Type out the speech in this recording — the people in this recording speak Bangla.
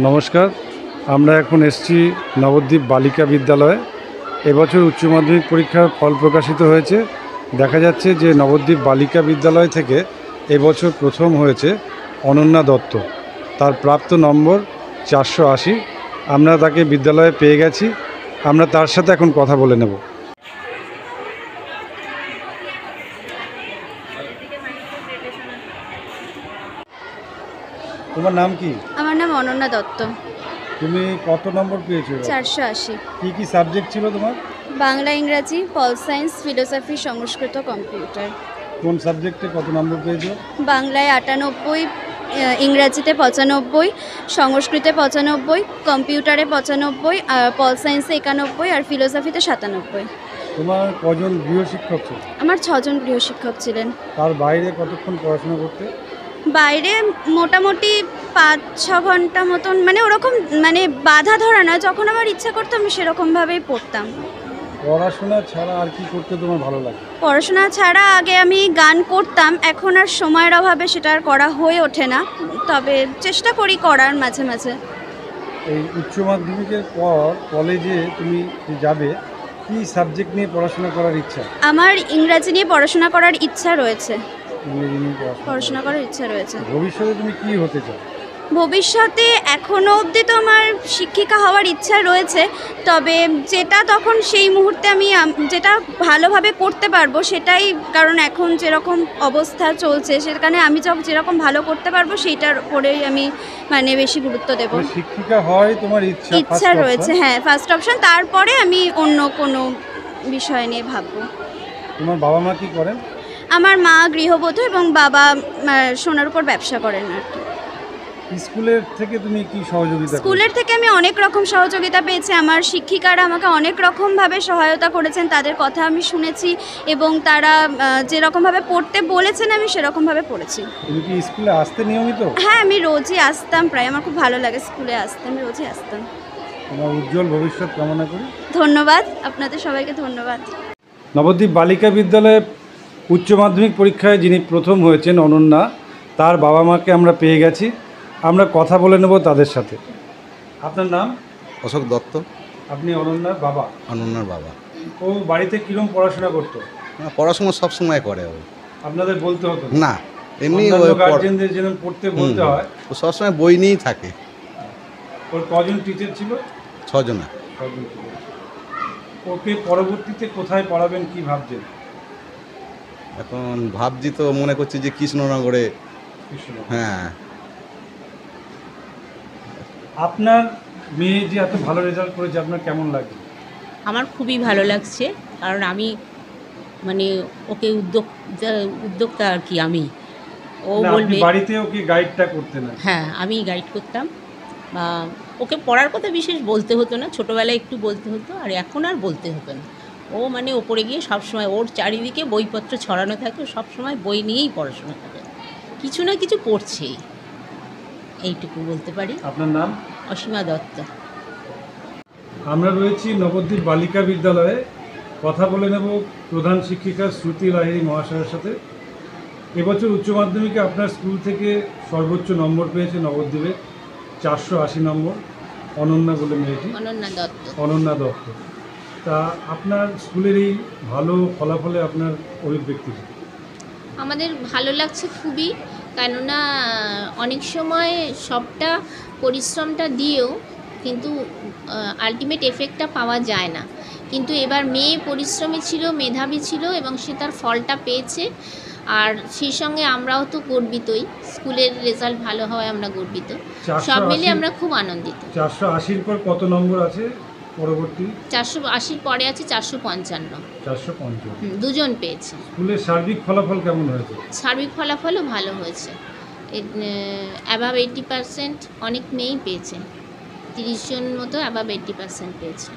নমস্কার, আমরা এখন এসেছি নবদ্বীপ বালিকা বিদ্যালয়ে। এবছর উচ্চ মাধ্যমিক পরীক্ষার ফল প্রকাশিত হয়েছে। দেখা যাচ্ছে যে নবদ্বীপ বালিকা বিদ্যালয় থেকে এবছর প্রথম হয়েছে অনন্যা দত্ত। তার প্রাপ্ত নম্বর 480। আমরা তাকে বিদ্যালয়ে পেয়ে গেছি। আমরা তার সাথে এখন কথা বলে নেব। তোমার নাম কি? আমার নাম অনন্যা দত্ত। তুমি কত নম্বর পেয়েছো? 480। কি সাবজেক্ট ছিল তোমার? বাংলা, ইংরাজি, পল সায়েন্স, ফিলোসফি, সংস্কৃত, কম্পিউটার। কোন সাবজেক্টে কত নম্বর পেয়েছো? বাংলায় 98, ইংরাজিতে 95, সংস্কৃতে 95, কম্পিউটারে 95, আর পল সায়েন্সে 91 আর ফিলোসফিতে 97। তোমার কজন গৃহশিক্ষক ছিল? আমার 6 জন গৃহশিক্ষক ছিলেন। তার বাইরে কতক্ষণ পড়াশোনা করতে? বাইরে মোটামুটি 5-6 ঘন্টা মতন, মানে ওরকম মানে বাধা ধরা না, যখন আমার ইচ্ছা করতো আমি সেরকমভাবেই পড়তাম। পড়াশোনা ছাড়া আর কি করতে তোমার ভালো লাগে? পড়াশোনা ছাড়া আগে আমি গান করতাম, এখন আর সময়ের অভাবে সেটা আর করা হয়ে ওঠে না, তবে চেষ্টা করি করার মাঝে মাঝে। এই উচ্চ মাধ্যমিকের পর কলেজে তুমি যাবে, কি সাবজেক্ট নিয়ে পড়াশোনা করার ইচ্ছা? আমার ইংরাজি নিয়ে পড়াশোনা করার ইচ্ছা রয়েছে। ইংরেজি নিয়ে পড়াশোনা করার ইচ্ছা রয়েছে। ভবিষ্যতে তুমি কি হতে চাও? ভবিষ্যতে এখনও অবধি তো আমার শিক্ষিকা হওয়ার ইচ্ছা রয়েছে, তবে যেটা তখন সেই মুহূর্তে আমি যেটা ভালোভাবে করতে পারবো সেটাই, কারণ এখন যেরকম অবস্থা চলছে সেখানে আমি যেরকম ভালো করতে পারবো সেইটার উপরেই আমি মানে বেশি গুরুত্ব দেব। শিক্ষিকা হয় তোমার ইচ্ছা রয়েছে, হ্যাঁ, ফার্স্ট অপশন। তারপরে আমি অন্য কোনো বিষয় নিয়ে ভাববো। তোমার বাবা মা কি করেন? আমার মা গৃহবধূ এবং বাবা সোনার উপর ব্যবসা করেন আর কি। স্কুলের থেকে তুমি কি সহযোগিতা? স্কুলের থেকে আমি অনেক রকম সহযোগিতা পেয়েছি। আমার শিক্ষিকারা আমাকে অনেক রকমভাবে সহায়তা করেছেন, তাদের কথা আমি শুনেছি এবং তারা যেরকমভাবে পড়তে বলেছেন আমি সেরকমভাবে পড়েছি। তুমি কি স্কুলে আসতে নিয়মিত? হ্যাঁ, আমি রোজই আসতাম, প্রায় আমার খুব ভালো লাগে স্কুলে আসতে, আমি রোজই আসতাম। তোমার উজ্জ্বল ভবিষ্যৎ কামনা করি। ধন্যবাদ, আপনাদের সবাইকে ধন্যবাদ। নবদ্বীপ বালিকা বিদ্যালয়ে উচ্চ মাধ্যমিক পরীক্ষায় যিনি প্রথম হয়েছেন অনন্যা, তার বাবা মাকে আমরা পেয়ে গেছি। আমরা কথা বলে নেব তাদের সাথে। আপনার নাম? অশোক দত্ত। আপনি অনন্যার বাবা? অনন্যার বাবা। ও বাড়িতে কীরকম পড়াশোনা করতো? পড়াশোনা সব সময় করে ও। আপনাদের বলতে হতো না? এমনি গার্জেনদের যেরকম পড়তে বলতে হয়, ও সবসময় বই নিয়েই থাকে। ওর কজন টিচার ছিল? 6 জনা। 6 জন ছিল। ওকে পরবর্তীতে কোথায় পড়াবেন কি ভাবছেন? এখন ভাবছি তো, মনে করছি যে কৃষ্ণনগরে। হ্যাঁ। আপনার মেয়ে যে এত ভালো রেজাল্ট করেছে, আপনার কেমন লাগে? আমার খুবই ভালো লাগছে, কারণ আমি মানে ওকে উদ্যোক্তা আর কি। আমি ও বলবে বাড়িতে ওকে গাইডটা করতেন? হ্যাঁ, আমি গাইড করতাম। ওকে পড়ার কথা বিশেষ বলতে হতো না, ছোটোবেলায় একটু বলতে হতো, আর এখন আর বলতে হতো না। ও মানে ওপরে গিয়ে সবসময় ওর চারিদিকে বইপত্র ছড়ানো থাকে, সবসময় বই নিয়েই পড়াশোনা করে, কিছু না কিছু পড়ছেই, এইটুকু বলতে পারি। আপনার নাম? অসীমা দত্ত। আমরা রয়েছি নবদ্বীপ বালিকা বিদ্যালয়ে। কথা বলে নেব প্রধান শিক্ষিকা শ্রুতি লাহিড়ী মহাশয়ের সাথে। এবছর উচ্চ মাধ্যমিকে আপনার স্কুল থেকে সর্বোচ্চ নম্বর পেয়েছে নবদ্বীপে 480 নম্বর, অনন্যা বলে মেয়েটি। অনন্যা দত্ত। তা আপনার স্কুলের এই ভালো ফলাফলে আপনার অভিব্যক্তি? আমাদের ভালো লাগছে খুবই, কেননা অনেক সময় সবটা পরিশ্রমটা দিয়েও কিন্তু আলটিমেট এফেক্টটা পাওয়া যায় না, কিন্তু এবার মেয়ে পরিশ্রমী ছিল, মেধাবী ছিল এবং সে তার ফলটা পেয়েছে। আর সেই সঙ্গে আমরাও তো গর্বিতই, স্কুলের রেজাল্ট ভালো হওয়ায় আমরা গর্বিত। সব মিলিয়ে আমরা খুব আনন্দিত। 480-র পর কত নম্বর আছে পরবর্তী? 480-র পরে আছে 455। 455 দুজন পেয়েছে। স্কুলের সার্বিক ফলাফল কেমন হয়েছে? সার্বিক ফলাফলও ভালো হয়েছে, অ্যাবাভ 80%। অনেক মেয়েই পেয়েছে, 30 জন মতো অ্যাবাভ 80% পেয়েছে।